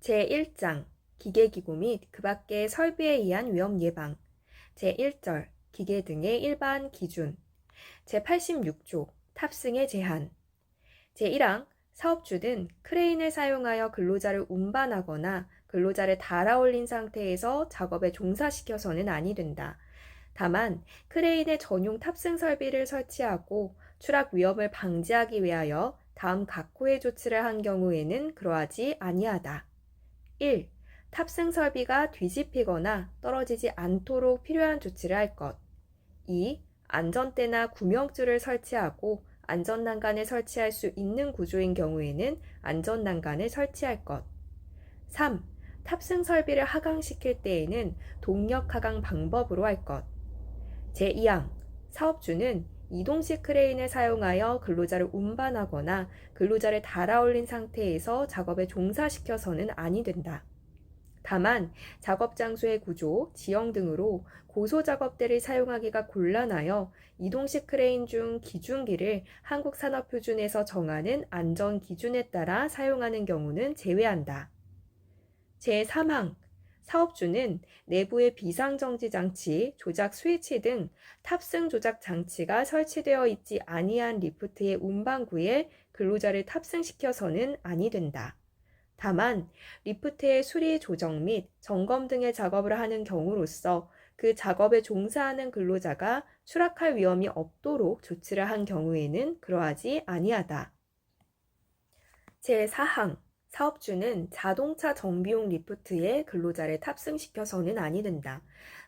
제1장 기계기구 및 그 밖의 설비에 의한 위험 예방. 제1절 기계 등의 일반 기준. 제86조 탑승의 제한. 제1항 사업주는 크레인을 사용하여 근로자를 운반하거나 근로자를 달아올린 상태에서 작업에 종사시켜서는 아니 된다. 다만 크레인의 전용 탑승 설비를 설치하고 추락 위험을 방지하기 위하여 다음 각호의 조치를 한 경우에는 그러하지 아니하다. 1. 탑승 설비가 뒤집히거나 떨어지지 않도록 필요한 조치를 할 것. 2. 안전대나 구명줄을 설치하고 안전난간을 설치할 수 있는 구조인 경우에는 안전난간을 설치할 것. 3. 탑승 설비를 하강시킬 때에는 동력 하강 방법으로 할 것. 제2항 사업주는 이동식 크레인을 사용하여 근로자를 운반하거나 근로자를 달아올린 상태에서 작업에 종사시켜서는 아니 된다. 다만 작업 장소의 구조, 지형 등으로 고소 작업대를 사용하기가 곤란하여 이동식 크레인 중 기준기를 한국산업표준에서 정하는 안전 기준에 따라 사용하는 경우는 제외한다. 제3항 사업주는 내부의 비상정지 장치, 조작 스위치 등 탑승 조작 장치가 설치되어 있지 아니한 리프트의 운반구에 근로자를 탑승시켜서는 아니 된다. 다만 리프트의 수리 조정 및 점검 등의 작업을 하는 경우로서 그 작업에 종사하는 근로자가 추락할 위험이 없도록 조치를 한 경우에는 그러하지 아니하다. 제4항 사업주는 자동차 정비용 리프트에 근로자를 탑승시켜서는 아니 된다.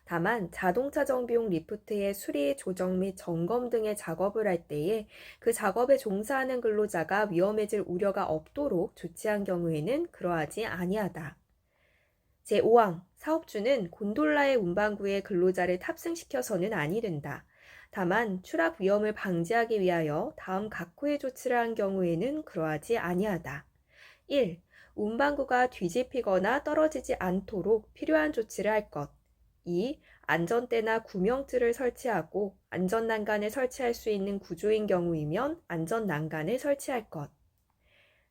다만 자동차 정비용 리프트의 수리, 조정 및 점검 등의 작업을 할 때에 그 작업에 종사하는 근로자가 위험해질 우려가 없도록 조치한 경우에는 그러하지 아니하다. 제5항 사업주는 곤돌라의 운반구에 근로자를 탑승시켜서는 아니 된다. 다만 추락 위험을 방지하기 위하여 다음 각호의 조치를 한 경우에는 그러하지 아니하다. 1. 운반구가 뒤집히거나 떨어지지 않도록 필요한 조치를 할 것. 2. 안전대나 구명줄을 설치하고 안전난간을 설치할 수 있는 구조인 경우이면 안전난간을 설치할 것.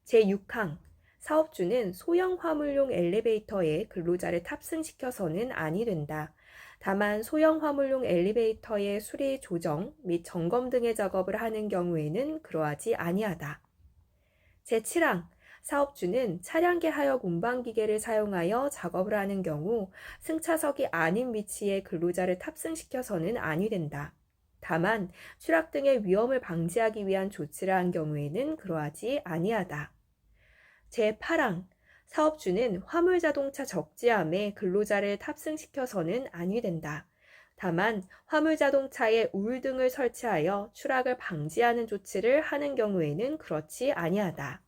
제6항 사업주는 소형 화물용 엘리베이터에 근로자를 탑승시켜서는 아니 된다. 다만 소형 화물용 엘리베이터의 수리, 조정 및 점검 등의 작업을 하는 경우에는 그러하지 아니하다. 제7항 사업주는 차량계 하역 운반기계를 사용하여 작업을 하는 경우 승차석이 아닌 위치에 근로자를 탑승시켜서는 아니 된다. 다만 추락 등의 위험을 방지하기 위한 조치를 한 경우에는 그러하지 아니하다. 제8항 사업주는 화물자동차 적재함에 근로자를 탑승시켜서는 아니 된다. 다만 화물자동차에 우울등을 설치하여 추락을 방지하는 조치를 하는 경우에는 그렇지 아니하다.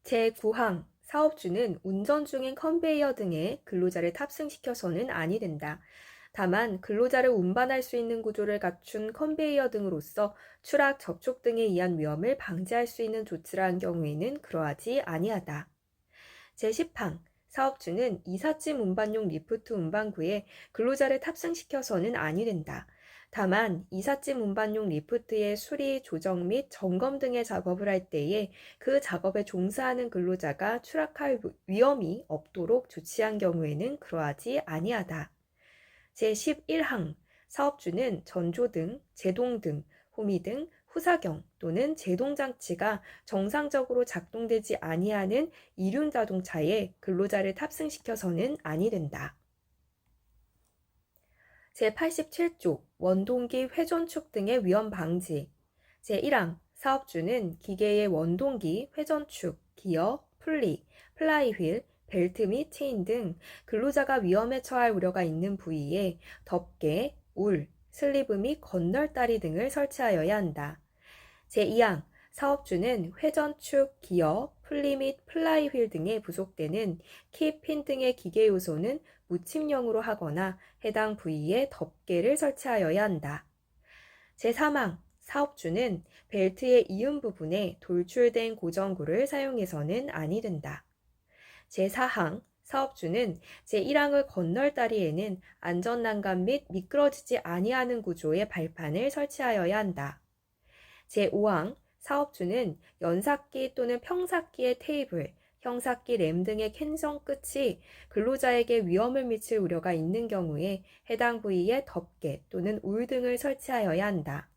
제9항 사업주는 운전 중인 컨베이어 등에 근로자를 탑승시켜서는 아니 된다. 다만 근로자를 운반할 수 있는 구조를 갖춘 컨베이어 등으로서 추락, 접촉 등에 의한 위험을 방지할 수 있는 조치를 한 경우에는 그러하지 아니하다. 제10항 사업주는 이삿짐 운반용 리프트 운반구에 근로자를 탑승시켜서는 아니 된다. 다만 이삿짐 운반용 리프트의 수리, 조정 및 점검 등의 작업을 할 때에 그 작업에 종사하는 근로자가 추락할 위험이 없도록 조치한 경우에는 그러하지 아니하다. 제11항 사업주는 전조등, 제동등, 호미등, 후사경 또는 제동장치가 정상적으로 작동되지 아니하는 이륜자동차에 근로자를 탑승시켜서는 아니 된다. 제87조 원동기 회전축 등의 위험 방지. 제1항 사업주는 기계의 원동기, 회전축, 기어, 풀리, 플라이휠, 벨트 및 체인 등 근로자가 위험에 처할 우려가 있는 부위에 덮개, 울, 슬리브 및 건널다리 등을 설치하여야 한다. 제2항 사업주는 회전축, 기어, 풀리 및 플라이휠 등에 부속되는 키, 핀 등의 기계 요소는 무침형으로 하거나 해당 부위에 덮개를 설치하여야 한다. 제3항 사업주는 벨트의 이음 부분에 돌출된 고정구를 사용해서는 아니 된다. 제4항 사업주는 제1항을 건널다리에는 안전난간 및 미끄러지지 아니하는 구조의 발판을 설치하여야 한다. 제5항 사업주는 연삭기 또는 평삭기의 테이블, 형사기, 램 등의 캔성 끝이 근로자에게 위험을 미칠 우려가 있는 경우에 해당 부위에 덮개 또는 울 등을 설치하여야 한다.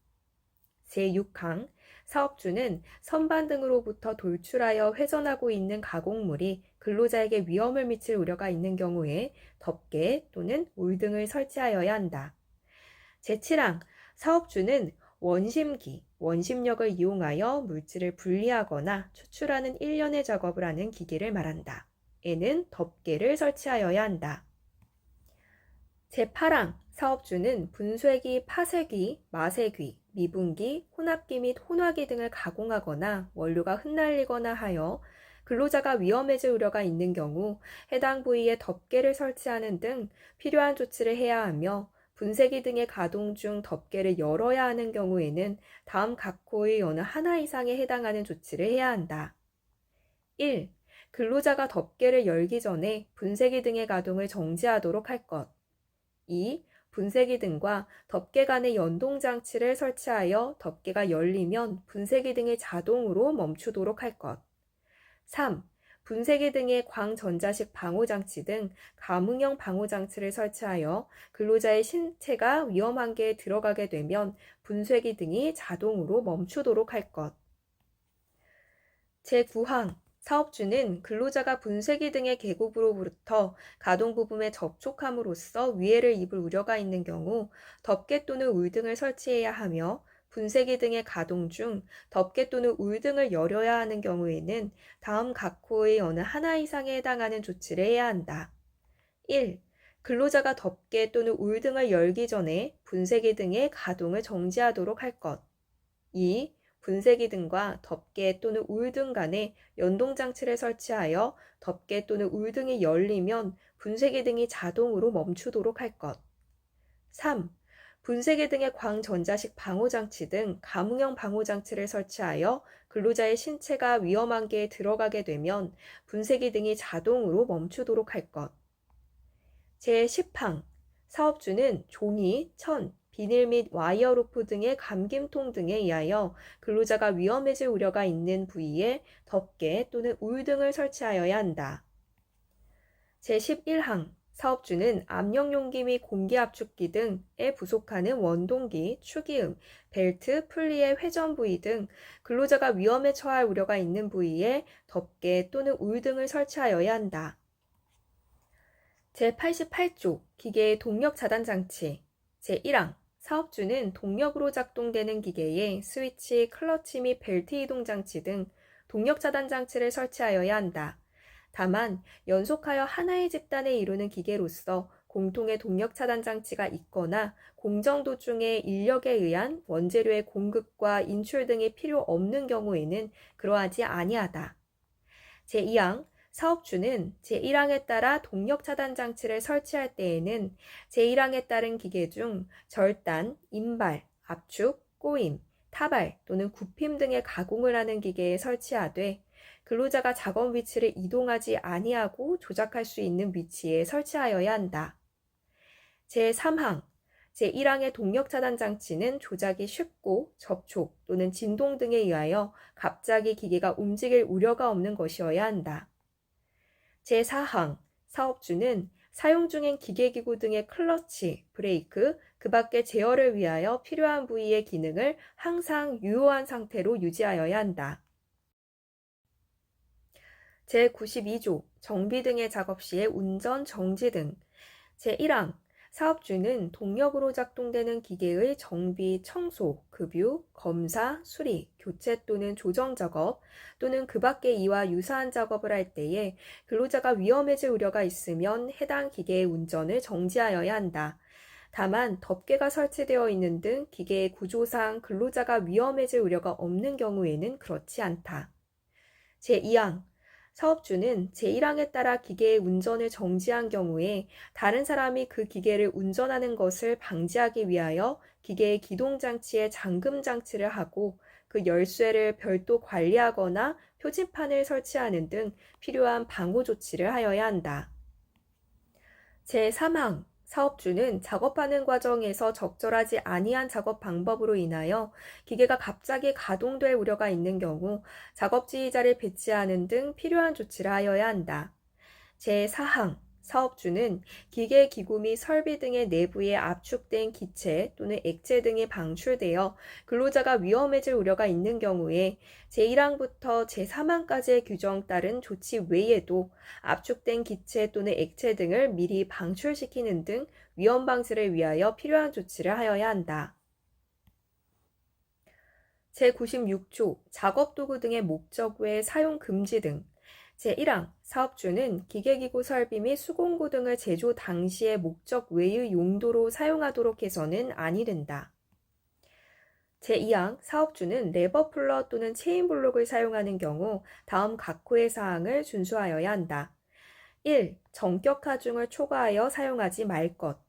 제6항 사업주는 선반 등으로부터 돌출하여 회전하고 있는 가공물이 근로자에게 위험을 미칠 우려가 있는 경우에 덮개 또는 울 등을 설치하여야 한다. 제7항 사업주는 원심기, 원심력을 이용하여 물질을 분리하거나 추출하는 일련의 작업을 하는 기계를 말한다. 에는 덮개를 설치하여야 한다. 제8항 사업주는 분쇄기, 파쇄기, 마쇄기, 미분기, 혼합기 및 혼화기 등을 가공하거나 원료가 흩날리거나 하여 근로자가 위험해질 우려가 있는 경우 해당 부위에 덮개를 설치하는 등 필요한 조치를 해야 하며 분쇄기 등의 가동 중 덮개를 열어야 하는 경우에는 다음 각 호의 어느 하나 이상에 해당하는 조치를 해야 한다. 1. 근로자가 덮개를 열기 전에 분쇄기 등의 가동을 정지하도록 할 것. 2. 분쇄기 등과 덮개 간의 연동장치를 설치하여 덮개가 열리면 분쇄기 등이 자동으로 멈추도록 할 것. 3. 분쇄기 등의 광전자식 방호장치 등 감응형 방호장치를 설치하여 근로자의 신체가 위험한계에 들어가게 되면 분쇄기 등이 자동으로 멈추도록 할 것. 제9항 사업주는 근로자가 분쇄기 등의 계곡으로부터 가동 부분에 접촉함으로써 위해를 입을 우려가 있는 경우 덮개 또는 울 등을 설치해야 하며 분쇄기 등의 가동 중 덮개 또는 울 등을 열어야 하는 경우에는 다음 각 호의 어느 하나 이상에 해당하는 조치를 해야 한다. 1. 근로자가 덮개 또는 울 등을 열기 전에 분쇄기 등의 가동을 정지하도록 할 것. 2. 분쇄기 등과 덮개 또는 울 등 간에 연동장치를 설치하여 덮개 또는 울 등이 열리면 분쇄기 등이 자동으로 멈추도록 할 것. 3. 분쇄기 등의 광전자식 방호장치 등 감응형 방호장치를 설치하여 근로자의 신체가 위험한계에 들어가게 되면 분쇄기 등이 자동으로 멈추도록 할 것. 제10항 사업주는 종이, 천, 비닐 및 와이어 로프 등의 감김통 등에 의하여 근로자가 위험해질 우려가 있는 부위에 덮개 또는 울 등을 설치하여야 한다. 제11항 사업주는 압력용기 및 공기압축기 등에 부속하는 원동기, 추기음, 벨트, 풀리의 회전 부위 등 근로자가 위험에 처할 우려가 있는 부위에 덮개 또는 울 등을 설치하여야 한다. 제88조 기계의 동력 차단 장치 제1항 사업주는 동력으로 작동되는 기계에 스위치, 클러치 및 벨트 이동 장치 등 동력 차단 장치를 설치하여야 한다. 다만 연속하여 하나의 집단을 이루는 기계로서 공통의 동력 차단 장치가 있거나 공정 도중에 인력에 의한 원재료의 공급과 인출 등이 필요 없는 경우에는 그러하지 아니하다. 제2항 사업주는 제1항에 따라 동력 차단 장치를 설치할 때에는 제1항에 따른 기계 중 절단, 인발, 압축, 꼬임, 타발 또는 굽힘 등의 가공을 하는 기계에 설치하되 근로자가 작업 위치를 이동하지 아니하고 조작할 수 있는 위치에 설치하여야 한다. 제3항 제1항의 동력 차단 장치는 조작이 쉽고 접촉 또는 진동 등에 의하여 갑자기 기계가 움직일 우려가 없는 것이어야 한다. 제4항 사업주는 사용 중인 기계기구 등의 클러치, 브레이크, 그 밖의 제어를 위하여 필요한 부위의 기능을 항상 유효한 상태로 유지하여야 한다. 제92조 정비 등의 작업 시의 운전 정지 등 제1항 사업주는 동력으로 작동되는 기계의 정비, 청소, 급유, 검사, 수리, 교체 또는 조정 작업 또는 그 밖의 이와 유사한 작업을 할 때에 근로자가 위험해질 우려가 있으면 해당 기계의 운전을 정지하여야 한다. 다만 덮개가 설치되어 있는 등 기계의 구조상 근로자가 위험해질 우려가 없는 경우에는 그렇지 않다. 제2항 사업주는 제1항에 따라 기계의 운전을 정지한 경우에 다른 사람이 그 기계를 운전하는 것을 방지하기 위하여 기계의 기동장치에 잠금장치를 하고 그 열쇠를 별도 관리하거나 표지판을 설치하는 등 필요한 방호 조치를 하여야 한다. 제3항 사업주는 작업하는 과정에서 적절하지 아니한 작업 방법으로 인하여 기계가 갑자기 가동될 우려가 있는 경우 작업 지휘자를 배치하는 등 필요한 조치를 하여야 한다. 제4항 사업주는 기계, 기구 및 설비 등의 내부에 압축된 기체 또는 액체 등이 방출되어 근로자가 위험해질 우려가 있는 경우에 제1항부터 제3항까지의 규정 따른 조치 외에도 압축된 기체 또는 액체 등을 미리 방출시키는 등 위험 방지를 위하여 필요한 조치를 하여야 한다. 제96조 작업도구 등의 목적 외 사용 금지 등 제1항 사업주는 기계기구 설비 및 수공구 등을 제조 당시의 목적 외의 용도로 사용하도록 해서는 아니 된다. 제2항 사업주는 레버 풀러 또는 체인 블록을 사용하는 경우 다음 각호의 사항을 준수하여야 한다. 1. 정격 하중을 초과하여 사용하지 말 것.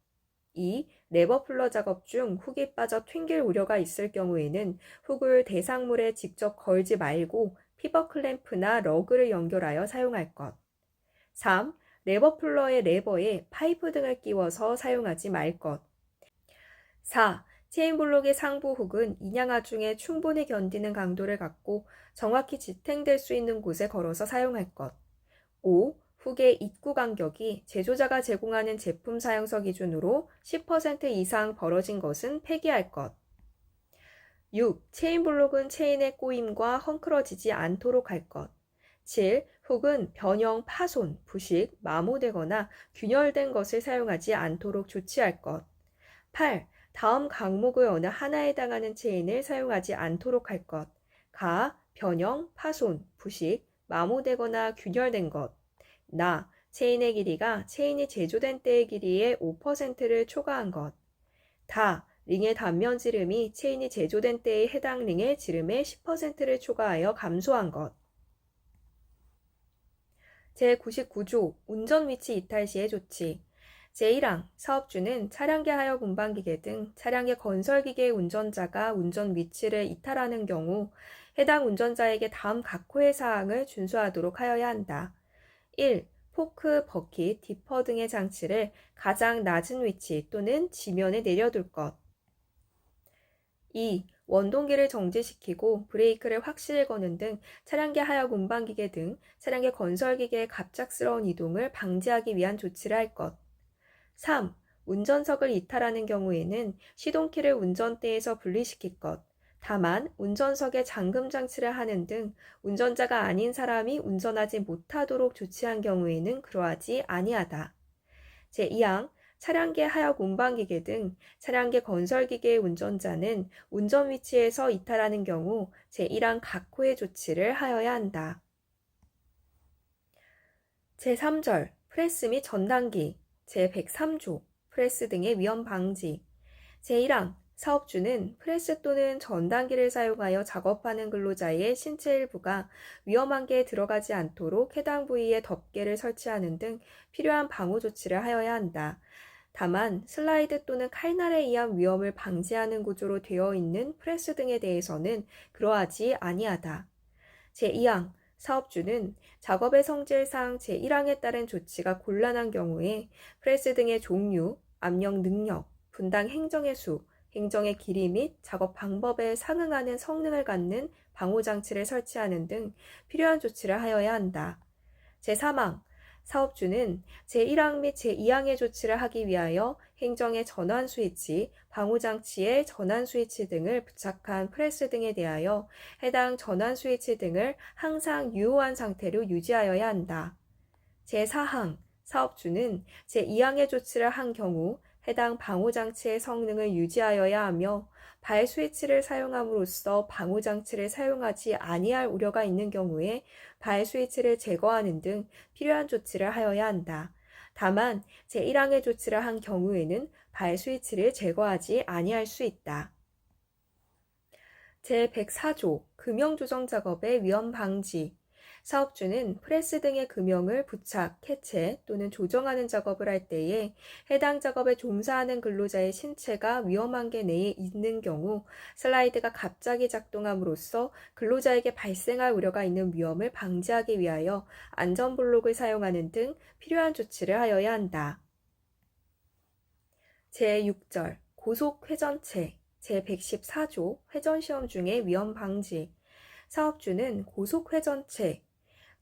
2. 레버 풀러 작업 중 훅이 빠져 튕길 우려가 있을 경우에는 훅을 대상물에 직접 걸지 말고 피벗 클램프나 러그를 연결하여 사용할 것. 3. 레버 풀러의 레버에 파이프 등을 끼워서 사용하지 말 것. 4. 체인블록의 상부 훅은 인양하중에 충분히 견디는 강도를 갖고 정확히 지탱될 수 있는 곳에 걸어서 사용할 것. 5. 훅의 입구 간격이 제조자가 제공하는 제품 사용서 기준으로 10% 이상 벌어진 것은 폐기할 것. 6. 체인블록은 체인의 꼬임과 헝클어지지 않도록 할 것. 7. 훅은 변형, 파손, 부식, 마모되거나 균열된 것을 사용하지 않도록 조치할 것. 8. 다음 강목의 어느 하나에 해당하는 체인을 사용하지 않도록 할 것. 가, 변형, 파손, 부식, 마모되거나 균열된 것. 나, 체인의 길이가 체인이 제조된 때의 길이의 5%를 초과한 것. 다, 링의 단면 지름이 체인이 제조된 때의 해당 링의 지름의 10%를 초과하여 감소한 것. 제99조 운전 위치 이탈 시의 조치. 제1항 사업주는 차량계 하역 운반기계 등 차량계 건설기계의 운전자가 운전 위치를 이탈하는 경우 해당 운전자에게 다음 각호의 사항을 준수하도록 하여야 한다. 1. 포크, 버킷, 디퍼 등의 장치를 가장 낮은 위치 또는 지면에 내려둘 것. 2. 원동기를 정지시키고 브레이크를 확실히 거는 등 차량계 하역 운반기계 등 차량계 건설기계의 갑작스러운 이동을 방지하기 위한 조치를 할 것. 3. 운전석을 이탈하는 경우에는 시동키를 운전대에서 분리시킬 것. 다만 운전석에 잠금 장치를 하는 등 운전자가 아닌 사람이 운전하지 못하도록 조치한 경우에는 그러하지 아니하다. 제2항 차량계 하역 운반기계 등 차량계 건설기계의 운전자는 운전 위치에서 이탈하는 경우 제1항 각호의 조치를 하여야 한다. 제3절 프레스 및 전단기 제103조 프레스 등의 위험 방지 제1항 사업주는 프레스 또는 전단기를 사용하여 작업하는 근로자의 신체 일부가 위험한 게 들어가지 않도록 해당 부위에 덮개를 설치하는 등 필요한 방호 조치를 하여야 한다. 다만 슬라이드 또는 칼날에 의한 위험을 방지하는 구조로 되어 있는 프레스 등에 대해서는 그러하지 아니하다. 제2항 사업주는 작업의 성질상 제1항에 따른 조치가 곤란한 경우에 프레스 등의 종류, 압력 능력, 분당 행정의 수, 행정의 길이 및 작업 방법에 상응하는 성능을 갖는 방호장치를 설치하는 등 필요한 조치를 하여야 한다. 제3항 사업주는 제1항 및 제2항의 조치를 하기 위하여 행정의 전환 스위치, 방호장치의 전환 스위치 등을 부착한 프레스 등에 대하여 해당 전환 스위치 등을 항상 유효한 상태로 유지하여야 한다. 제4항 사업주는 제2항의 조치를 한 경우 해당 방호장치의 성능을 유지하여야 하며 발 스위치를 사용함으로써 방호장치를 사용하지 아니할 우려가 있는 경우에 발 스위치를 제거하는 등 필요한 조치를 하여야 한다. 다만 제1항의 조치를 한 경우에는 발 스위치를 제거하지 아니할 수 있다. 제104조 금형 조정 작업의 위험 방지 사업주는 프레스 등의 금형을 부착, 캐체 또는 조정하는 작업을 할 때에 해당 작업에 종사하는 근로자의 신체가 위험한 게 내에 있는 경우 슬라이드가 갑자기 작동함으로써 근로자에게 발생할 우려가 있는 위험을 방지하기 위하여 안전블록을 사용하는 등 필요한 조치를 하여야 한다. 제6절 고속회전체 제114조 회전시험 중의 위험 방지 사업주는 고속회전체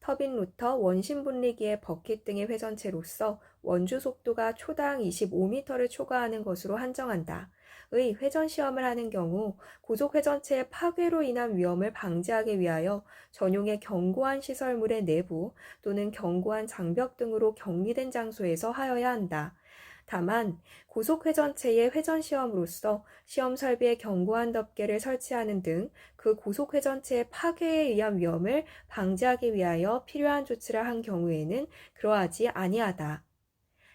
터빈 로터, 원심 분리기의 버킷 등의 회전체로서 원주 속도가 초당 25m를 초과하는 것으로 한정한다. 의 회전 시험을 하는 경우 고속 회전체의 파괴로 인한 위험을 방지하기 위하여 전용의 견고한 시설물의 내부 또는 견고한 장벽 등으로 격리된 장소에서 하여야 한다. 다만 고속 회전체의 회전 시험으로서 시험 설비에 견고한 덮개를 설치하는 등 그 고속 회전체의 파괴에 의한 위험을 방지하기 위하여 필요한 조치를 한 경우에는 그러하지 아니하다.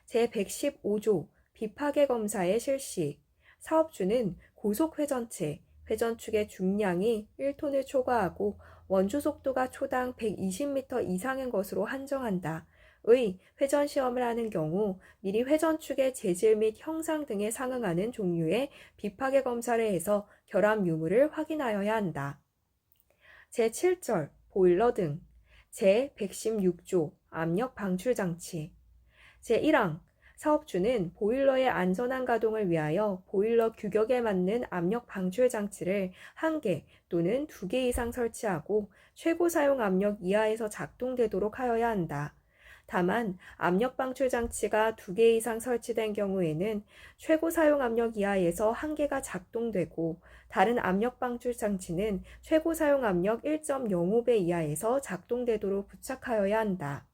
제115조 비파괴 검사의 실시 사업주는 고속 회전체 회전축의 중량이 1톤을 초과하고 원주 속도가 초당 120m 이상인 것으로 한정한다. 의 회전 시험을 하는 경우 미리 회전축의 재질 및 형상 등에 상응하는 종류의 비파괴 검사를 해서 결함 유무를 확인하여야 한다. 제7절 보일러 등 제116조 압력 방출 장치 제1항 사업주는 보일러의 안전한 가동을 위하여 보일러 규격에 맞는 압력 방출 장치를 1개 또는 2개 이상 설치하고 최고 사용 압력 이하에서 작동되도록 하여야 한다. 다만 압력 방출 장치가 2개 이상 설치된 경우에는 최고 사용 압력 이하에서 1개가 작동되고 다른 압력 방출 장치는 최고 사용 압력 1.05배 이하에서 작동되도록 부착하여야 한다.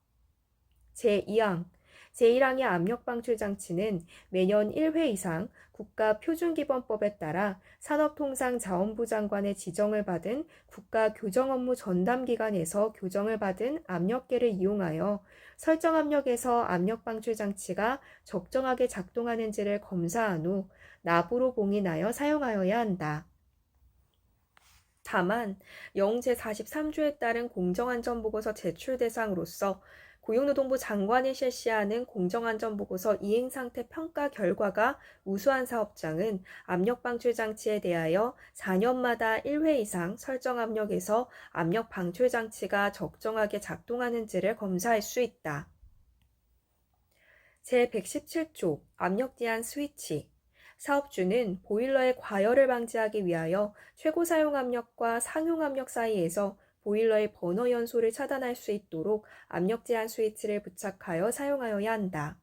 제2항 제1항의 압력 방출 장치는 매년 1회 이상 국가표준기본법에 따라 산업통상자원부 장관의 지정을 받은 국가교정업무 전담기관에서 교정을 받은 압력계를 이용하여 설정 압력에서 압력 방출 장치가 적정하게 작동하는지를 검사한 후 납으로 봉인하여 사용하여야 한다. 다만 제43조에 따른 공정안전보고서 제출 대상으로서 고용노동부 장관이 실시하는 공정안전보고서 이행상태 평가 결과가 우수한 사업장은 압력방출장치에 대하여 4년마다 1회 이상 설정 압력에서 압력 방출장치가 적정하게 작동하는지를 검사할 수 있다. 제117조 압력제한 스위치 사업주는 보일러의 과열을 방지하기 위하여 최고 사용 압력과 상용 압력 사이에서 보일러의 버너 연소를 차단할 수 있도록 압력 제한 스위치를 부착하여 사용하여야 한다.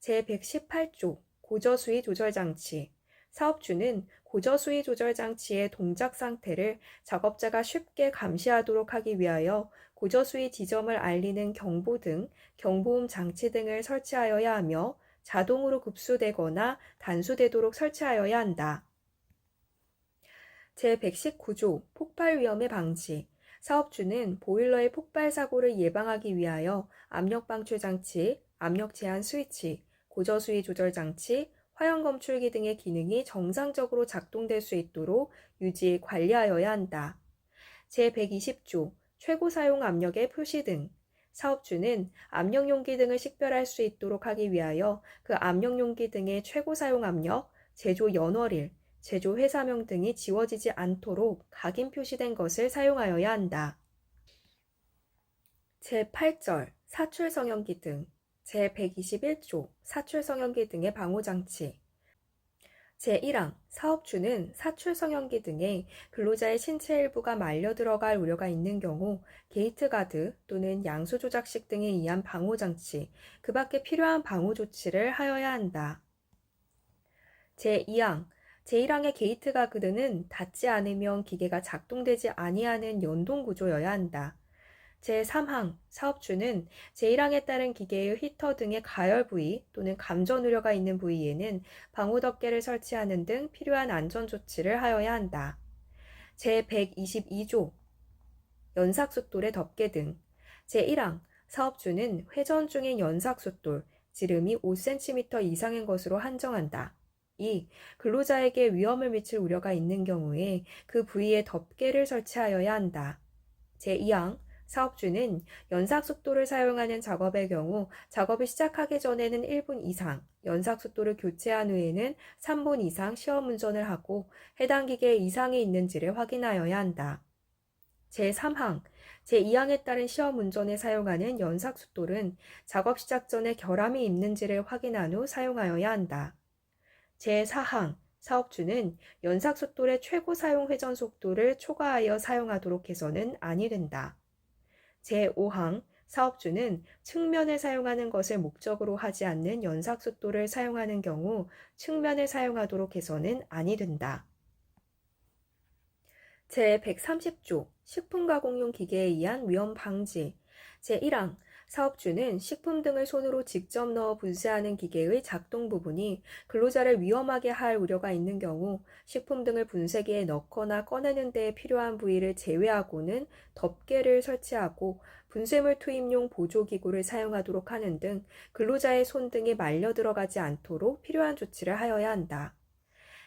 제118조 고저수위 조절 장치 사업주는 고저수위 조절 장치의 동작 상태를 작업자가 쉽게 감시하도록 하기 위하여 고저수위 지점을 알리는 경보 등 경보음 장치 등을 설치하여야 하며 자동으로 급수되거나 단수되도록 설치하여야 한다. 제119조 폭발 위험의 방지 사업주는 보일러의 폭발 사고를 예방하기 위하여 압력 방출 장치, 압력 제한 스위치, 고저수위 조절 장치, 화형 검출기 등의 기능이 정상적으로 작동될 수 있도록 유지, 관리하여야 한다. 제120조 최고 사용 압력의 표시 등 사업주는 압력용기 등을 식별할 수 있도록 하기 위하여 그 압력용기 등의 최고 사용 압력, 제조 연월일, 제조 회사명 등이 지워지지 않도록 각인 표시된 것을 사용하여야 한다. 제8절 사출 성형기 등 제121조 사출 성형기 등의 방호장치 제1항 사업주는 사출 성형기 등에 근로자의 신체 일부가 말려 들어갈 우려가 있는 경우 게이트 가드 또는 양수 조작식 등에 의한 방호장치, 그 밖에 필요한 방호 조치를 하여야 한다. 제2항 제1항의 게이트 가드는 닿지 않으면 기계가 작동되지 아니하는 연동 구조여야 한다. 제3항 사업주는 제1항에 따른 기계의 히터 등의 가열 부위 또는 감전 우려가 있는 부위에는 방호 덮개를 설치하는 등 필요한 안전 조치를 하여야 한다. 제122조 연삭숫돌의 덮개 등 제1항 사업주는 회전 중인 연삭숫돌, 지름이 5cm 이상인 것으로 한정한다. 2. 근로자에게 위험을 미칠 우려가 있는 경우에 그 부위에 덮개를 설치하여야 한다. 제2항 사업주는 연삭속도를 사용하는 작업의 경우 작업을 시작하기 전에는 1분 이상, 연삭속도를 교체한 후에는 3분 이상 시험 운전을 하고 해당 기계에 이상이 있는지를 확인하여야 한다. 제3항 제2항에 따른 시험 운전에 사용하는 연삭속도는 작업 시작 전에 결함이 있는지를 확인한 후 사용하여야 한다. 제4항 사업주는 연삭속도의 최고 사용 회전 속도를 초과하여 사용하도록 해서는 아니 된다. 제5항 사업주는 측면을 사용하는 것을 목적으로 하지 않는 연삭속도를 사용하는 경우 측면을 사용하도록 해서는 아니 된다. 제130조 식품가공용 기계에 의한 위험 방지 제1항 사업주는 식품 등을 손으로 직접 넣어 분쇄하는 기계의 작동 부분이 근로자를 위험하게 할 우려가 있는 경우 식품 등을 분쇄기에 넣거나 꺼내는 데 필요한 부위를 제외하고는 덮개를 설치하고 분쇄물 투입용 보조기구를 사용하도록 하는 등 근로자의 손 등이 말려 들어가지 않도록 필요한 조치를 하여야 한다.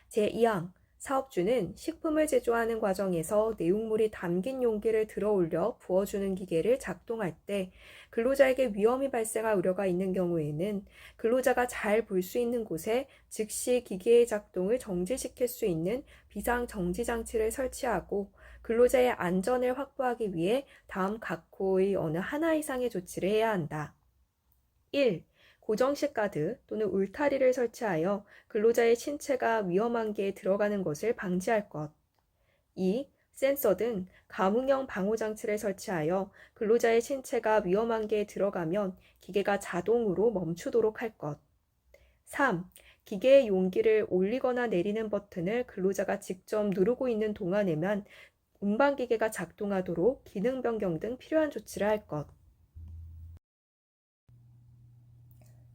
제2항 사업주는 식품을 제조하는 과정에서 내용물이 담긴 용기를 들어 올려 부어주는 기계를 작동할 때 근로자에게 위험이 발생할 우려가 있는 경우에는 근로자가 잘 볼 수 있는 곳에 즉시 기계의 작동을 정지시킬 수 있는 비상정지 장치를 설치하고 근로자의 안전을 확보하기 위해 다음 각호의 어느 하나 이상의 조치를 해야 한다. 1. 고정식 가드 또는 울타리를 설치하여 근로자의 신체가 위험한계에 들어가는 것을 방지할 것. 2. 센서 등 감응형 방호장치를 설치하여 근로자의 신체가 위험한계에 들어가면 기계가 자동으로 멈추도록 할 것. 3. 기계의 용기를 올리거나 내리는 버튼을 근로자가 직접 누르고 있는 동안에만 운반기계가 작동하도록 기능 변경 등 필요한 조치를 할 것.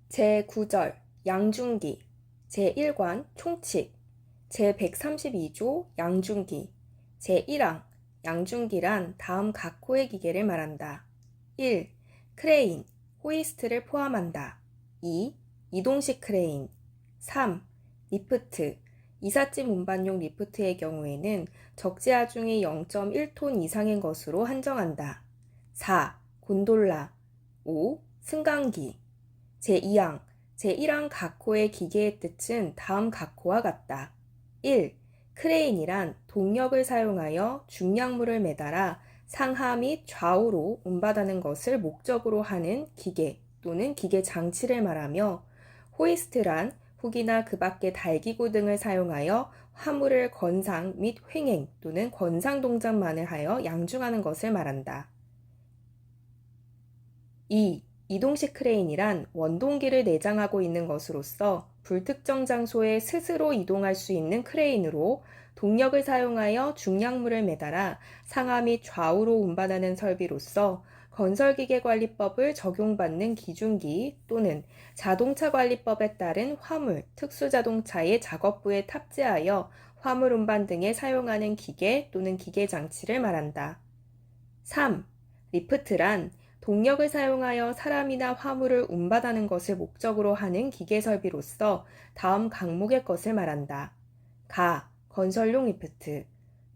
제9절 양중기 제1관 총칙 제132조 양중기 제1항 양중기란 다음 각호의 기계를 말한다. 1. 크레인, 호이스트를 포함한다. 2. 이동식 크레인 3. 리프트, 이삿짐 운반용 리프트의 경우에는 적재하중이 0.1톤 이상인 것으로 한정한다. 4. 곤돌라 5. 승강기 제2항, 제1항 각호의 기계의 뜻은 다음 각호와 같다. 1. 크레인이란 동력을 사용하여 중량물을 매달아 상하 및 좌우로 운반하는 것을 목적으로 하는 기계 또는 기계 장치를 말하며 호이스트란 훅이나 그 밖의 달기구 등을 사용하여 화물을 건상 및 횡행 또는 건상 동작만을 하여 양중하는 것을 말한다. 2. 이동식 크레인이란 원동기를 내장하고 있는 것으로서 불특정 장소에 스스로 이동할 수 있는 크레인으로 동력을 사용하여 중량물을 매달아 상하 및 좌우로 운반하는 설비로서 건설기계관리법을 적용받는 기중기 또는 자동차관리법에 따른 화물, 특수자동차의 작업부에 탑재하여 화물 운반 등에 사용하는 기계 또는 기계장치를 말한다. 3. 리프트란 동력을 사용하여 사람이나 화물을 운반하는 것을 목적으로 하는 기계 설비로서 다음 항목의 것을 말한다. 가, 건설용 리프트.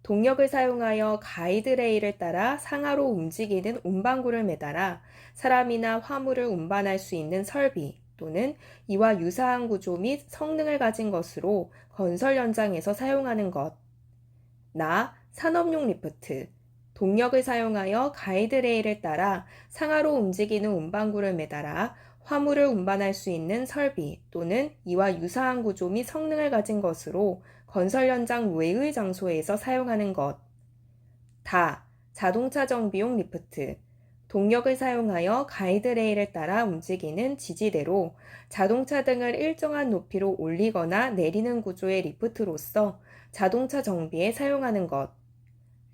동력을 사용하여 가이드레일을 따라 상하로 움직이는 운반구를 매달아 사람이나 화물을 운반할 수 있는 설비 또는 이와 유사한 구조 및 성능을 가진 것으로 건설 현장에서 사용하는 것. 나, 산업용 리프트. 동력을 사용하여 가이드레일을 따라 상하로 움직이는 운반구를 매달아 화물을 운반할 수 있는 설비 또는 이와 유사한 구조 및 성능을 가진 것으로 건설 현장 외의 장소에서 사용하는 것. 다, 자동차 정비용 리프트. 동력을 사용하여 가이드레일을 따라 움직이는 지지대로 자동차 등을 일정한 높이로 올리거나 내리는 구조의 리프트로서 자동차 정비에 사용하는 것.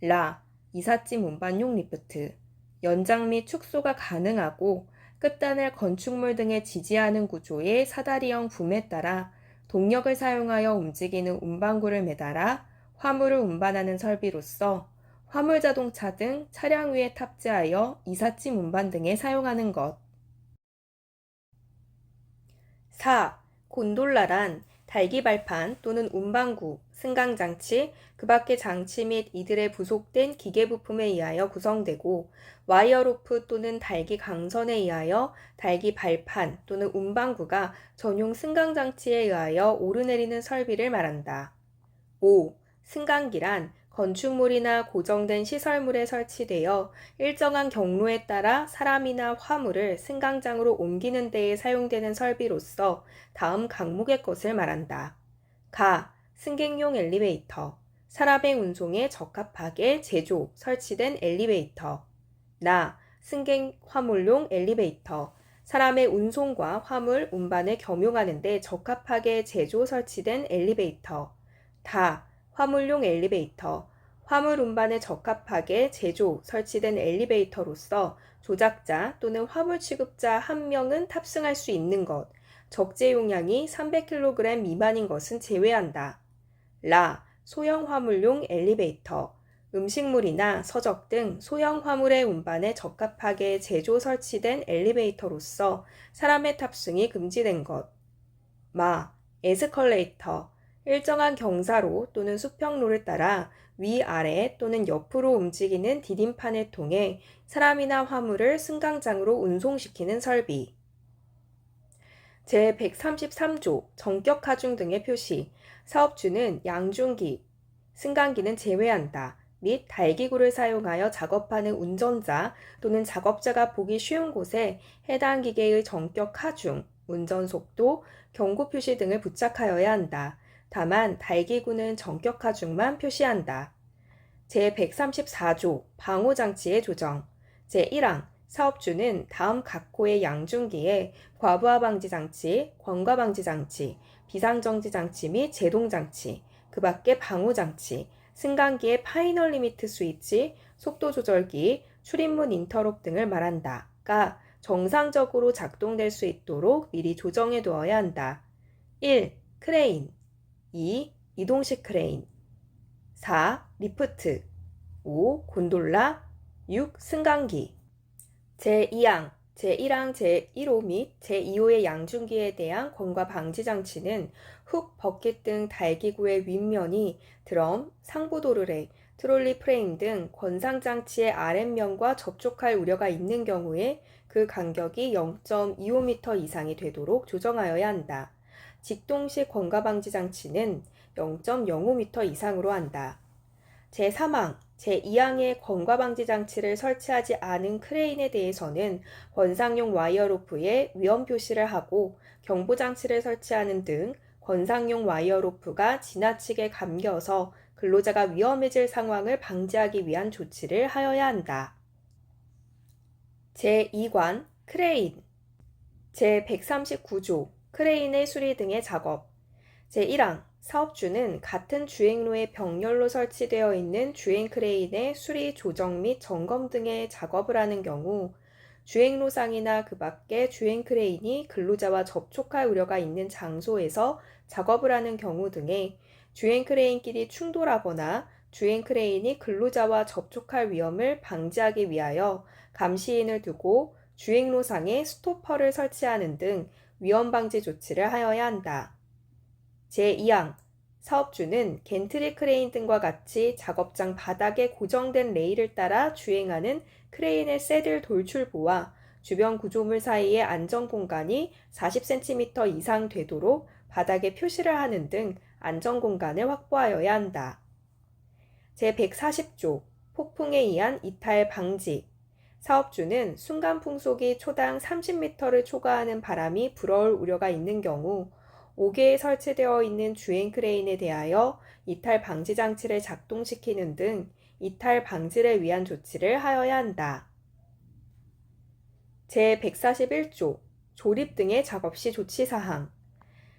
라, 이삿짐 운반용 리프트. 연장 및 축소가 가능하고 끝단을 건축물 등에 지지하는 구조의 사다리형 붐에 따라 동력을 사용하여 움직이는 운반구를 매달아 화물을 운반하는 설비로서 화물 자동차 등 차량 위에 탑재하여 이삿짐 운반 등에 사용하는 것. 4. 곤돌라란 달기발판 또는 운반구, 승강장치, 그 밖의 장치 및 이들의 부속된 기계부품에 의하여 구성되고 와이어로프 또는 달기 강선에 의하여 달기발판 또는 운반구가 전용 승강장치에 의하여 오르내리는 설비를 말한다. 5. 승강기란 건축물이나 고정된 시설물에 설치되어 일정한 경로에 따라 사람이나 화물을 승강장으로 옮기는 데에 사용되는 설비로서 다음 항목의 것을 말한다. 가. 승객용 엘리베이터. 사람의 운송에 적합하게 제조, 설치된 엘리베이터. 나. 승객 화물용 엘리베이터. 사람의 운송과 화물 운반을 겸용하는 데 적합하게 제조, 설치된 엘리베이터. 다. 화물용 엘리베이터. 화물 운반에 적합하게 제조, 설치된 엘리베이터로서 조작자 또는 화물 취급자 한 명은 탑승할 수 있는 것, 적재 용량이 300kg 미만인 것은 제외한다. 라. 소형 화물용 엘리베이터. 음식물이나 서적 등 소형 화물의 운반에 적합하게 제조 설치된 엘리베이터로서 사람의 탑승이 금지된 것. 마. 에스컬레이터. 일정한 경사로 또는 수평로를 따라 위아래 또는 옆으로 움직이는 디딤판을 통해 사람이나 화물을 승강장으로 운송시키는 설비. 제133조 정격 하중 등의 표시. 사업주는 양중기, 승강기는 제외한다. 및 달기구를 사용하여 작업하는 운전자 또는 작업자가 보기 쉬운 곳에 해당 기계의 정격 하중, 운전 속도, 경고 표시 등을 부착하여야 한다. 다만 달기구는 정격 하중만 표시한다. 제134조 방호장치의 조정. 제1항 사업주는 다음 각호의 양중기에 과부하 방지 장치, 권과 방지 장치, 비상정지 장치 및 제동 장치, 그 밖에 방호 장치, 승강기의 파이널 리미트 스위치, 속도 조절기, 출입문 인터롭 등을 말한다.가 정상적으로 작동될 수 있도록 미리 조정해 두어야 한다. 1. 크레인. 2. 이동식 크레인. 4. 리프트. 5. 곤돌라. 6. 승강기. 제2항, 제1항 제1호 및 제2호의 양중기에 대한 권과 방지 장치는 훅, 버킷 등 달기구의 윗면이 드럼, 상부도르래, 트롤리 프레임 등 권상장치의 아랫면과 접촉할 우려가 있는 경우에 그 간격이 0.25m 이상이 되도록 조정하여야 한다. 직동식 권과 방지 장치는 0.05m 이상으로 한다. 제3항, 제2항의 권과방지 장치를 설치하지 않은 크레인에 대해서는 권상용 와이어로프에 위험 표시를 하고 경보장치를 설치하는 등 권상용 와이어로프가 지나치게 감겨서 근로자가 위험해질 상황을 방지하기 위한 조치를 하여야 한다. 제2관 크레인. 제139조 크레인의 수리 등의 작업. 제1항 사업주는 같은 주행로에 병렬로 설치되어 있는 주행 크레인의 수리, 조정 및 점검 등의 작업을 하는 경우 주행로상이나 그 밖에 주행 크레인이 근로자와 접촉할 우려가 있는 장소에서 작업을 하는 경우 등에 주행 크레인끼리 충돌하거나 주행 크레인이 근로자와 접촉할 위험을 방지하기 위하여 감시인을 두고 주행로상에 스토퍼를 설치하는 등 위험 방지 조치를 하여야 한다. 제2항 사업주는 겐트리 크레인 등과 같이 작업장 바닥에 고정된 레일을 따라 주행하는 크레인의 새들 돌출부와 주변 구조물 사이의 안전 공간이 40cm 이상 되도록 바닥에 표시를 하는 등 안전 공간을 확보하여야 한다. 제140조 폭풍에 의한 이탈 방지. 사업주는 순간 풍속이 초당 30m를 초과하는 바람이 불어올 우려가 있는 경우 5개에 설치되어 있는 주행 크레인에 대하여 이탈 방지 장치를 작동시키는 등 이탈 방지를 위한 조치를 하여야 한다. 제141조 조립 등의 작업 시 조치 사항.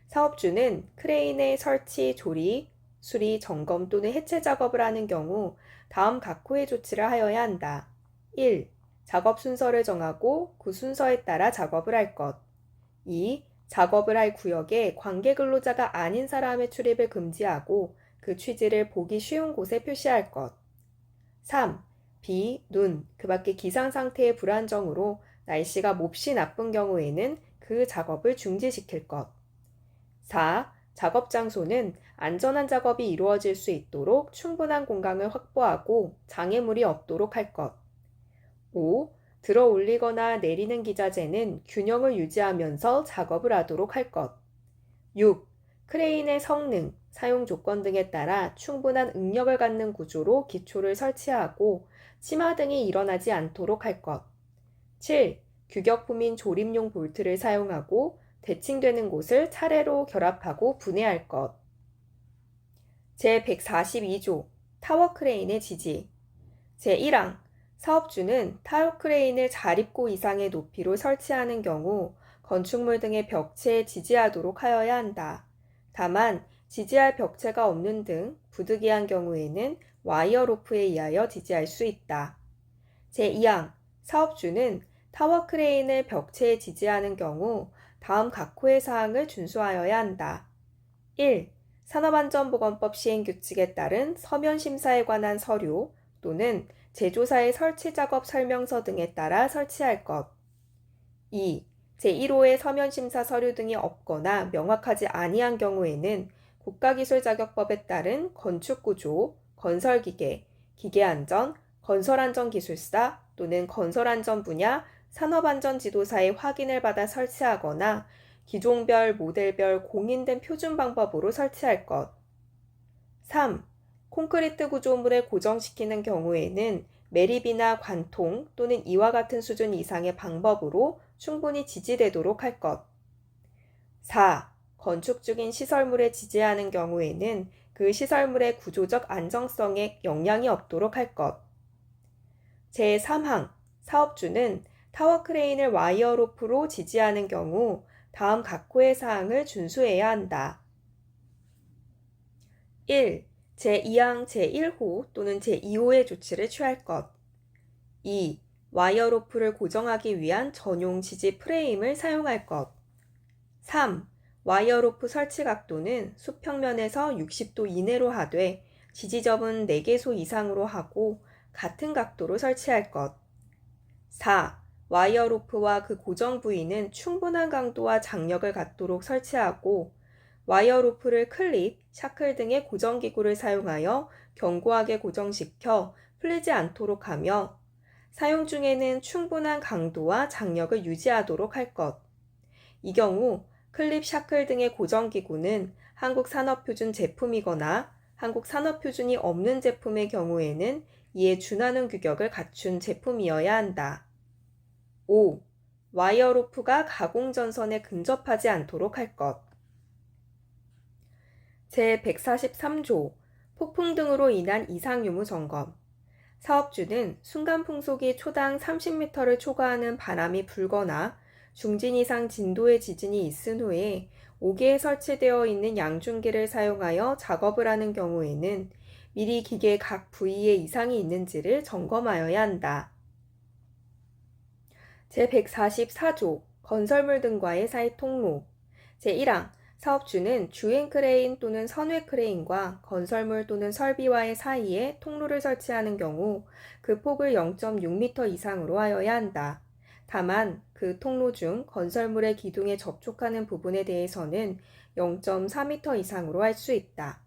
사업주는 크레인의 설치, 조립, 수리, 점검 또는 해체 작업을 하는 경우 다음 각호의 조치를 하여야 한다. 1. 작업 순서를 정하고 그 순서에 따라 작업을 할 것. 2. 작업을 할 구역에 관계 근로자가 아닌 사람의 출입을 금지하고 그 취지를 보기 쉬운 곳에 표시할 것. 3. 비, 눈, 그 밖의 기상 상태의 불안정으로 날씨가 몹시 나쁜 경우에는 그 작업을 중지시킬 것. 4. 작업 장소는 안전한 작업이 이루어질 수 있도록 충분한 공간을 확보하고 장애물이 없도록 할 것. 5. 들어 올리거나 내리는 기자재는 균형을 유지하면서 작업을 하도록 할 것. 6. 크레인의 성능, 사용 조건 등에 따라 충분한 응력을 갖는 구조로 기초를 설치하고 치마 등이 일어나지 않도록 할 것. 7. 규격품인 조립용 볼트를 사용하고 대칭되는 곳을 차례로 결합하고 분해할 것. 제142조 타워 크레인의 지지. 제1항 사업주는 타워 크레인을 자립고 이상의 높이로 설치하는 경우 건축물 등의 벽체에 지지하도록 하여야 한다. 다만 지지할 벽체가 없는 등 부득이한 경우에는 와이어 로프에 의하여 지지할 수 있다. 제2항 사업주는 타워 크레인을 벽체에 지지하는 경우 다음 각호의 사항을 준수하여야 한다. 1. 산업안전보건법 시행규칙에 따른 서면심사에 관한 서류 또는 제조사의 설치작업 설명서 등에 따라 설치할 것. 2. 제1호의 서면심사 서류 등이 없거나 명확하지 아니한 경우에는 국가기술자격법에 따른 건축구조, 건설기계, 기계안전, 건설안전기술사 또는 건설안전 분야 산업안전지도사의 확인을 받아 설치하거나 기종별, 모델별 공인된 표준 방법으로 설치할 것. 3. 콘크리트 구조물에 고정시키는 경우에는 매립이나 관통 또는 이와 같은 수준 이상의 방법으로 충분히 지지되도록 할 것. 4. 건축 중인 시설물에 지지하는 경우에는 그 시설물의 구조적 안정성에 영향이 없도록 할 것. 제3항 사업주는 타워 크레인을 와이어 로프로 지지하는 경우 다음 각호의 사항을 준수해야 한다. 1. 제2항 제1호 또는 제2호의 조치를 취할 것. 2. 와이어 로프를 고정하기 위한 전용 지지 프레임을 사용할 것. 3. 와이어 로프 설치 각도는 수평면에서 60도 이내로 하되 지지점은 4개소 이상으로 하고 같은 각도로 설치할 것. 4. 와이어 로프와 그 고정 부위는 충분한 강도와 장력을 갖도록 설치하고 와이어 로프를 클립, 샤클 등의 고정기구를 사용하여 견고하게 고정시켜 풀리지 않도록 하며 사용 중에는 충분한 강도와 장력을 유지하도록 할 것. 이 경우 클립, 샤클 등의 고정기구는 한국산업표준 제품이거나 한국산업표준이 없는 제품의 경우에는 이에 준하는 규격을 갖춘 제품이어야 한다. 5. 와이어 로프가 가공전선에 근접하지 않도록 할 것. 제143조 폭풍 등으로 인한 이상 유무 점검. 사업주는 순간 풍속이 초당 30m를 초과하는 바람이 불거나 중진 이상 진도의 지진이 있은 후에 5개에 설치되어 있는 양중기를 사용하여 작업을 하는 경우에는 미리 기계 각 부위에 이상이 있는지를 점검하여야 한다. 제144조 건설물 등과의 사이 통로. 제1항 사업주는 주행 크레인 또는 선회 크레인과 건설물 또는 설비와의 사이에 통로를 설치하는 경우 그 폭을 0.6m 이상으로 하여야 한다. 다만 그 통로 중 건설물의 기둥에 접촉하는 부분에 대해서는 0.4m 이상으로 할 수 있다.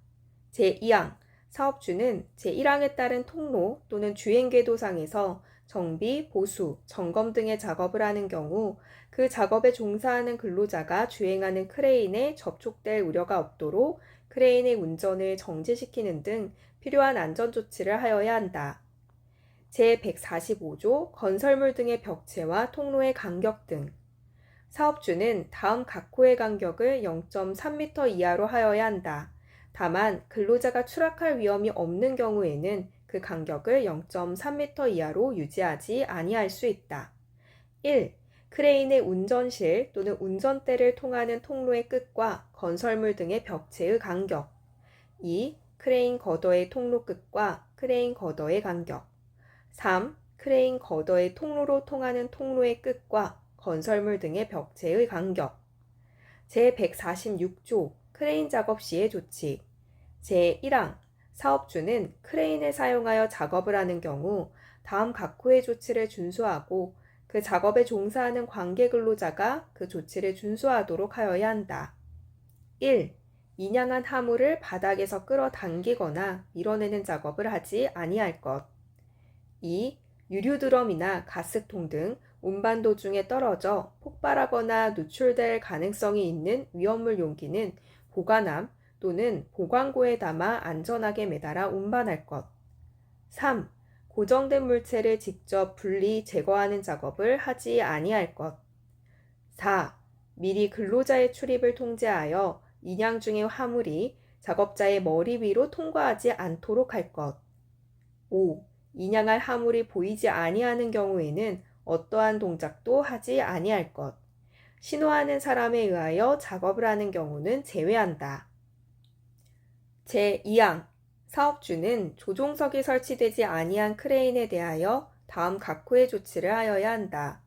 제2항 사업주는 제1항에 따른 통로 또는 주행궤도상에서 정비, 보수, 점검 등의 작업을 하는 경우 그 작업에 종사하는 근로자가 주행하는 크레인에 접촉될 우려가 없도록 크레인의 운전을 정지시키는 등 필요한 안전조치를 하여야 한다. 제145조 건설물 등의 벽체와 통로의 간격 등. 사업주는 다음 각호의 간격을 0.3m 이하로 하여야 한다. 다만 근로자가 추락할 위험이 없는 경우에는 그 간격을 0.3m 이하로 유지하지 아니할 수 있다. 1. 크레인의 운전실 또는 운전대를 통하는 통로의 끝과 건설물 등의 벽체의 간격. 2. 크레인 거더의 통로 끝과 크레인 거더의 간격. 3. 크레인 거더의 통로로 통하는 통로의 끝과 건설물 등의 벽체의 간격. 제146조 크레인 작업 시의 조치. 제1항 사업주는 크레인을 사용하여 작업을 하는 경우 다음 각호의 조치를 준수하고 그 작업에 종사하는 관계 근로자가 그 조치를 준수하도록 하여야 한다. 1. 인양한 화물을 바닥에서 끌어당기거나 밀어내는 작업을 하지 아니할 것. 2. 유류 드럼이나 가스통 등 운반 도중에 떨어져 폭발하거나 누출될 가능성이 있는 위험물 용기는 보관함 또는 보관고에 담아 안전하게 매달아 운반할 것. 3. 고정된 물체를 직접 분리 제거하는 작업을 하지 아니할 것. 4. 미리 근로자의 출입을 통제하여 인양 중의 화물이 작업자의 머리 위로 통과하지 않도록 할 것. 5. 인양할 화물이 보이지 아니하는 경우에는 어떠한 동작도 하지 아니할 것. 신호하는 사람에 의하여 작업을 하는 경우는 제외한다. 제2항 사업주는 조종석이 설치되지 아니한 크레인에 대하여 다음 각호의 조치를 하여야 한다.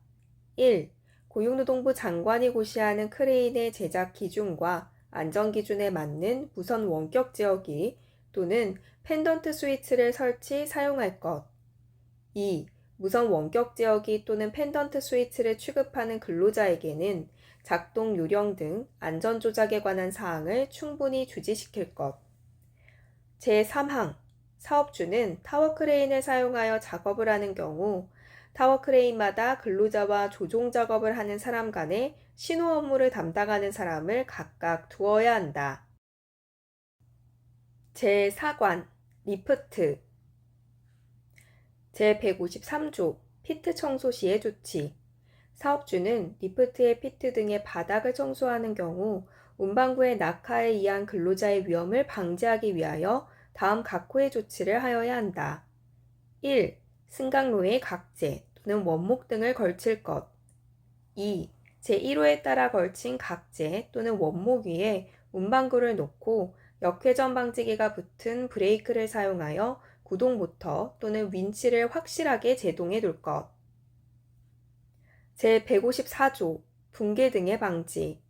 1. 고용노동부 장관이 고시하는 크레인의 제작 기준과 안전기준에 맞는 무선 원격 제어기 또는 펜던트 스위치를 설치, 사용할 것. 2. 무선 원격 제어기 또는 펜던트 스위치를 취급하는 근로자에게는 작동 요령 등 안전 조작에 관한 사항을 충분히 주지시킬 것. 제3항 사업주는 타워 크레인을 사용하여 작업을 하는 경우 타워 크레인마다 근로자와 조종 작업을 하는 사람 간의 신호 업무를 담당하는 사람을 각각 두어야 한다. 제4관 리프트 제153조 피트 청소 시의 조치 사업주는 리프트의 피트 등의 바닥을 청소하는 경우 운반구의 낙하에 의한 근로자의 위험을 방지하기 위하여 다음 각호의 조치를 하여야 한다. 1. 승강로에 각재 또는 원목 등을 걸칠 것. 2. 제1호에 따라 걸친 각재 또는 원목 위에 운반구를 놓고 역회전 방지기가 붙은 브레이크를 사용하여 구동 모터 또는 윈치를 확실하게 제동해 둘 것. 제154조 붕괴 등의 방지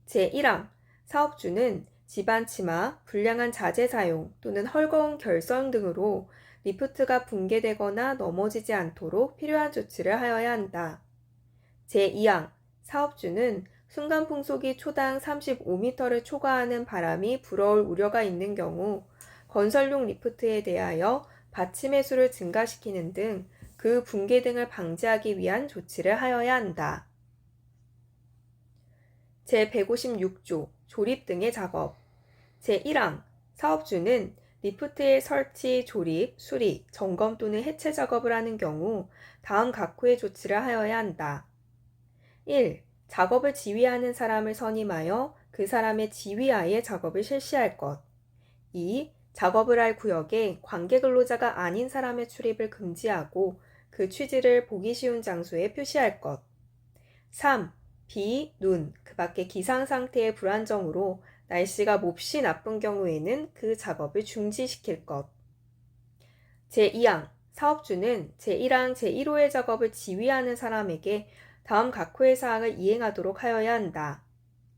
제1항 사업주는 집안 치마, 불량한 자재 사용 또는 헐거운 결선 등으로 리프트가 붕괴되거나 넘어지지 않도록 필요한 조치를 하여야 한다. 제2항 사업주는 순간 풍속이 초당 35m를 초과하는 바람이 불어올 우려가 있는 경우 건설용 리프트에 대하여 받침의 수를 증가시키는 등 그 붕괴 등을 방지하기 위한 조치를 하여야 한다. 제156조 조립 등의 작업 제1항 사업주는 리프트의 설치, 조립, 수리, 점검 또는 해체 작업을 하는 경우 다음 각호의 조치를 하여야 한다. 1. 작업을 지휘하는 사람을 선임하여 그 사람의 지휘하에 작업을 실시할 것. 2. 작업을 할 구역에 관계 근로자가 아닌 사람의 출입을 금지하고 그 취지를 보기 쉬운 장소에 표시할 것. 3. 비, 눈, 그 밖의 기상 상태의 불안정으로 날씨가 몹시 나쁜 경우에는 그 작업을 중지시킬 것. 제2항 사업주는 제1항 제1호의 작업을 지휘하는 사람에게 다음 각호의 사항을 이행하도록 하여야 한다.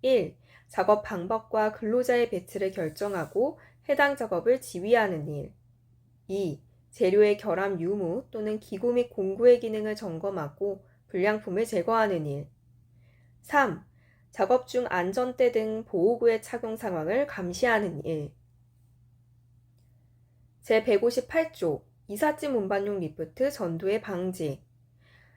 1. 작업 방법과 근로자의 배치를 결정하고 해당 작업을 지휘하는 일. 2. 재료의 결함 유무 또는 기구 및 공구의 기능을 점검하고 불량품을 제거하는 일. 3. 작업 중 안전대 등 보호구의 착용 상황을 감시하는 일. 제158조 이삿짐 운반용 리프트 전도의 방지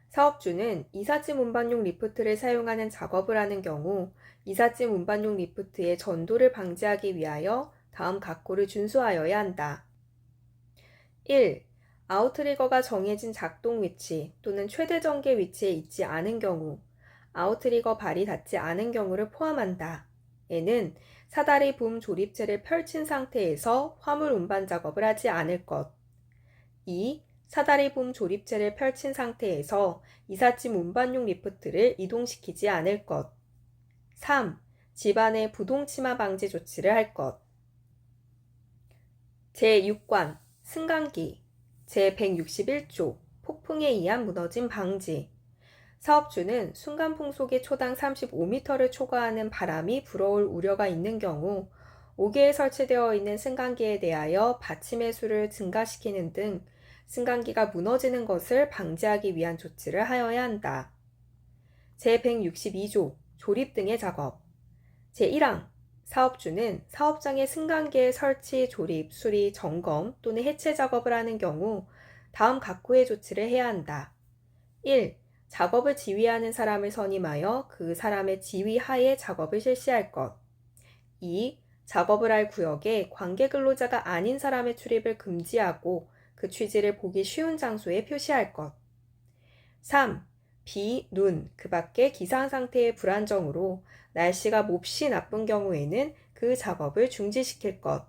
사업주는 이삿짐 운반용 리프트를 사용하는 작업을 하는 경우 이삿짐 운반용 리프트의 전도를 방지하기 위하여 다음 각호를 준수하여야 한다. 1. 아웃트리거가 정해진 작동 위치 또는 최대 전개 위치에 있지 않은 경우 아웃트리거 발이 닿지 않은 경우를 포함한다. 에는 사다리 붐 조립체를 펼친 상태에서 화물 운반 작업을 하지 않을 것. 2. 사다리 붐 조립체를 펼친 상태에서 이삿짐 운반용 리프트를 이동시키지 않을 것. 3. 집안의 부동치마 방지 조치를 할 것. 제6관 승강기 제161조 폭풍에 의한 무너짐 방지 사업주는 순간 풍속이 초당 35m를 초과하는 바람이 불어올 우려가 있는 경우 5개에 설치되어 있는 승강기에 대하여 받침의 수를 증가시키는 등 승강기가 무너지는 것을 방지하기 위한 조치를 하여야 한다. 제162조 조립 등의 작업 제1항 사업주는 사업장의 승강기의 설치, 조립, 수리, 점검 또는 해체 작업을 하는 경우 다음 각호의 조치를 해야 한다. 1. 작업을 지휘하는 사람을 선임하여 그 사람의 지휘 하에 작업을 실시할 것. 2. 작업을 할 구역에 관계 근로자가 아닌 사람의 출입을 금지하고 그 취지를 보기 쉬운 장소에 표시할 것. 3. 비, 눈, 그 밖의 기상 상태의 불안정으로 날씨가 몹시 나쁜 경우에는 그 작업을 중지시킬 것.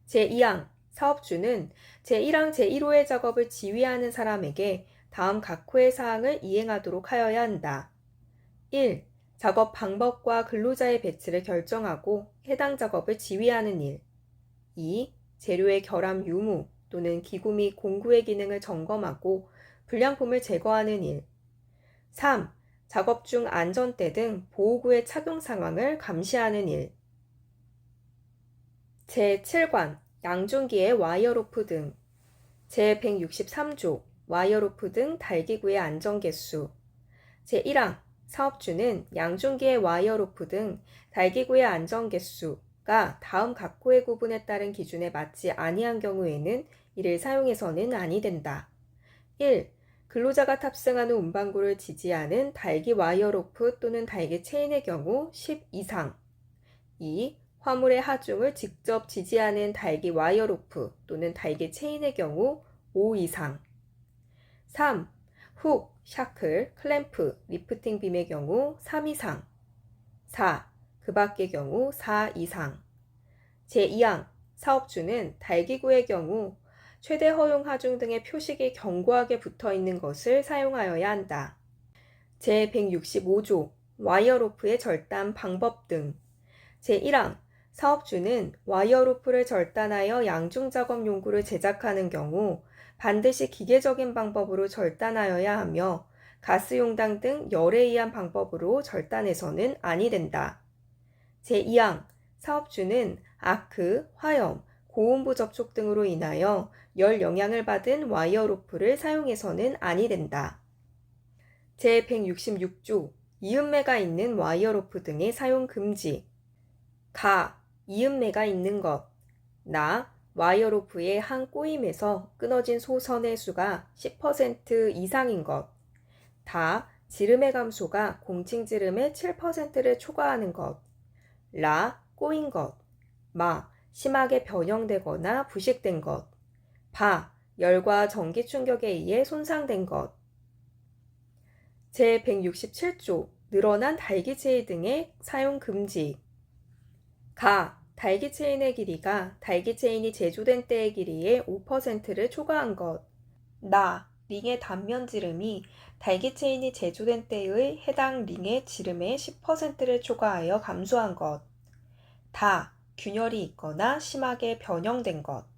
제2항 사업주는 제1항 제1호의 작업을 지휘하는 사람에게 다음 각 호의 사항을 이행하도록 하여야 한다. 1. 작업 방법과 근로자의 배치를 결정하고 해당 작업을 지휘하는 일. 2. 재료의 결함 유무 또는 기구 및 공구의 기능을 점검하고 불량품을 제거하는 일. 3. 작업 중 안전대 등 보호구의 착용 상황을 감시하는 일. 제7관 양존기의 와이어로프 등. 제163조 와이어로프 등 달기구의 안전개수. 제1항 사업주는 양존기의 와이어로프 등 달기구의 안전개수가 다음 각 호의 구분에 따른 기준에 맞지 아니한 경우에는 이를 사용해서는 아니 된다. 1. 근로자가 탑승하는 운반구를 지지하는 달기 와이어로프 또는 달기 체인의 경우 10 이상. 2. 화물의 하중을 직접 지지하는 달기 와이어로프 또는 달기 체인의 경우 5 이상. 3. 훅, 샤클, 클램프, 리프팅 빔의 경우 3 이상. 4. 그 밖의 경우 4 이상. 제2항 사업주는 달기구의 경우 최대 허용 하중 등의 표식이 견고하게 붙어 있는 것을 사용하여야 한다. 제165조 와이어로프의 절단 방법 등. 제1항 사업주는 와이어로프를 절단하여 양중작업 용구를 제작하는 경우 반드시 기계적인 방법으로 절단하여야 하며 가스용당 등 열에 의한 방법으로 절단해서는 아니 된다. 제2항 사업주는 아크, 화염, 고온부 접촉 등으로 인하여 열 영향을 받은 와이어로프를 사용해서는 아니 된다. 제166조 이음매가 있는 와이어로프 등의 사용 금지. 가, 이음매가 있는 것. 나, 와이어로프의 한 꼬임에서 끊어진 소선의 수가 10% 이상인 것. 다, 지름의 감소가 공칭지름의 7%를 초과하는 것. 라, 꼬인 것. 마, 심하게 변형되거나 부식된 것. 바, 열과 전기 충격에 의해 손상된 것. 제167조 늘어난 달기체인 등의 사용 금지. 가, 달기체인의 길이가 달기체인이 제조된 때의 길이의 5%를 초과한 것. 나, 링의 단면 지름이 달기체인이 제조된 때의 해당 링의 지름의 10%를 초과하여 감소한 것. 다, 균열이 있거나 심하게 변형된 것.